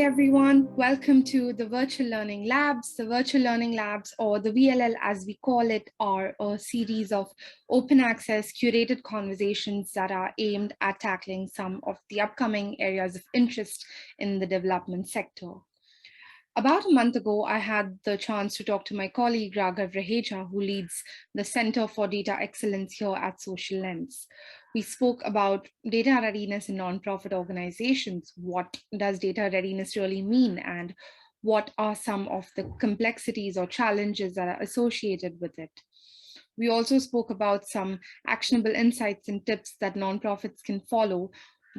everyone. Welcome to the Virtual Learning Labs. The Virtual Learning Labs, or the VLL as we call it, are a series of open access curated conversations that are aimed at tackling some of the upcoming areas of interest in the development sector. About a month ago, I had the chance to talk to my colleague Raghav Raheja, who leads the Center for Data Excellence here at Social Lens. We spoke about data readiness in nonprofit organizations. What does data readiness really mean? And what are some of the complexities or challenges that are associated with it? We also spoke about some actionable insights and tips that nonprofits can follow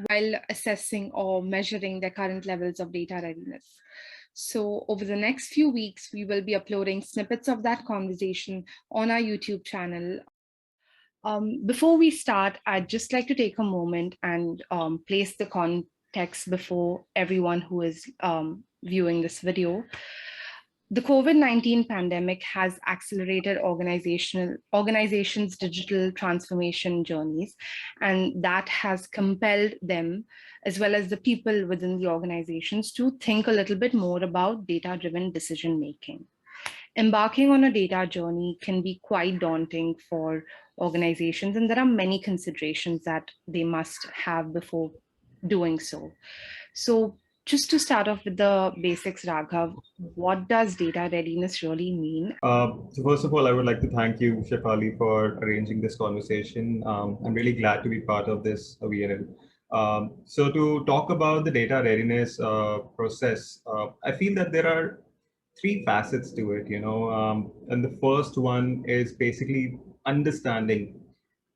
while assessing or measuring their current levels of data readiness. So over the next few weeks, we will be uploading snippets of that conversation on our YouTube channel. Before we start, I'd just like to take a moment and place the context before everyone who is viewing this video. The COVID-19 pandemic has accelerated organizations' digital transformation journeys, and that has compelled them, as well as the people within the organizations, to think a little bit more about data-driven decision-making. Embarking on a data journey can be quite daunting for organizations, and there are many considerations that they must have before doing so. So just to start off with the basics, Raghav, what does data readiness really mean? So first of all, I would like to thank you, Shefali, for arranging this conversation. I'm really glad to be part of this VLL. So to talk about the data readiness process, I feel that there are three facets to it, and the first one is basically understanding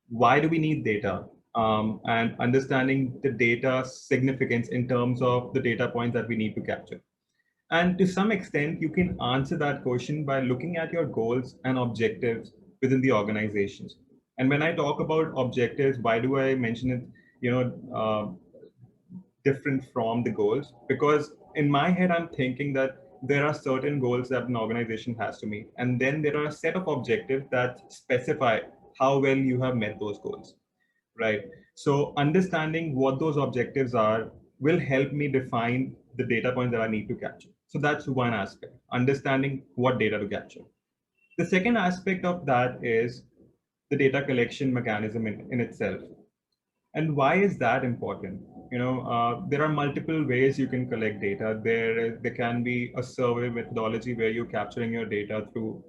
why do we need data, and understanding the data significance in terms of the data points that we need to capture. And to some extent, you can answer that question by looking at your goals and objectives within the organizations. And when I talk about objectives, why do I mention it, different from the goals? Because in my head, I'm thinking that there are certain goals that an organization has to meet. And then there are a set of objectives that specify how well you have met those goals, right? So understanding what those objectives are will help me define the data points that I need to capture. So that's one aspect, understanding what data to capture. The second aspect of that is the data collection mechanism in itself. And why is that important? There are multiple ways you can collect data. There can be a survey methodology where you're capturing your data through,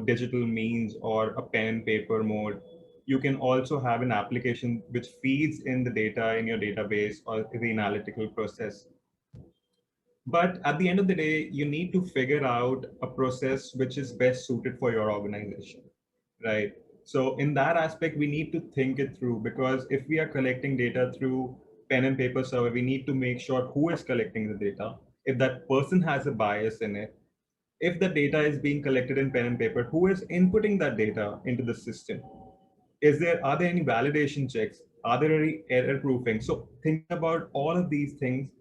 digital means or a pen and paper mode. You can also have an application which feeds in the data in your database or the analytical process. But at the end of the day, you need to figure out a process which is best suited for your organization, right? So in that aspect, we need to think it through, because if we are collecting data through pen and paper survey, we need to make sure who is collecting the data, if that person has a bias in it, if the data is being collected in pen and paper, who is inputting that data into the system? Are there any validation checks? Are there any error proofing? So think about all of these things,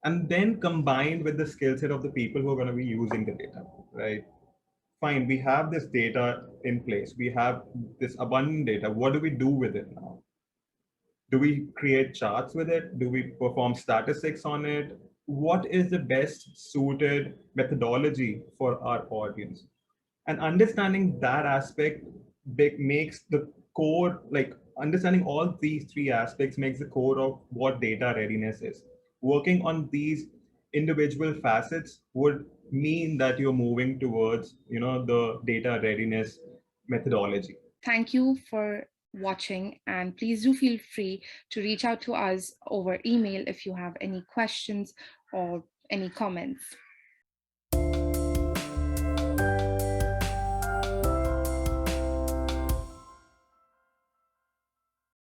and then combined with the skill set of the people who are going to be using the data, right? Fine, we have this data in place. We have this abundant data. What do we do with it now? Do we create charts with it? Do we perform statistics on it? What is the best suited methodology for our audience? And understanding that aspect makes the core, like understanding all these three aspects makes the core of what data readiness is. Working on these individual facets would mean that you're moving towards, the data readiness methodology. Thank you for watching, and please do feel free to reach out to us over email if you have any questions or any comments.